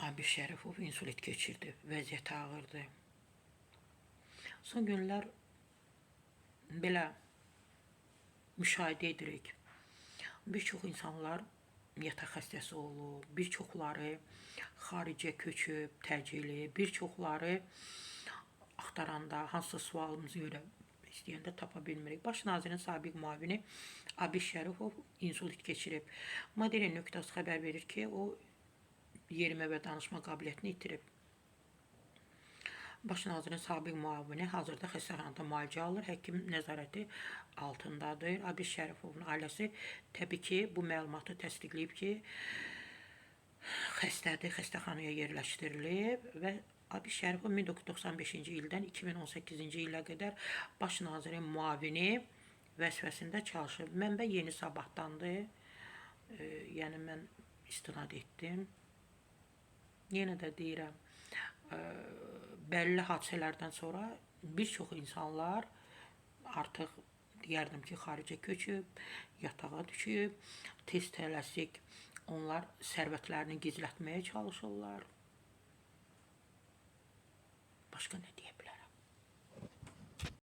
Abir Şərifov insulit keçirdi. Vəziyyəti ağırdı. Son günlər belə müşahidə edirik. Bir çox insanlar yataq xəstəsi olub, bir çoxları xaricə köçüb, təcili, bir çoxları axtaranda, hansısa sualımızı görə istəyəndə tapa bilmirik. Baş nazirin sabiq müavini Abir Şərifov insulit keçirib. Madelen.az xəbər verir ki, o yerimə və danışma qabiliyyətini itirib. Baş nazirin sabiq müavini hazırda xəstəxanada müalicə alır, həkim nəzarəti altındadır. Abir Şərifovun ailəsi təbii ki, bu məlumatı təsdiqləyib ki, xəstədir, xəstəxanaya yerləşdirilib və Abir Şərifov 1995-ci ildən 2018-ci ilə qədər baş nazirin müavini vəzifəsində çalışıb. Mənbə Yeni Sabahdandır, yəni mən istinad etdim. Yenə də deyirəm, bəlli hadisələrdən sonra bir çox insanlar artıq deyərdim ki, xaricə köçüb, yatağa düşüb, tez tələsik onlar sərvətlərini gizlətməyə çalışırlar. Başqa nə deyə bilərəm?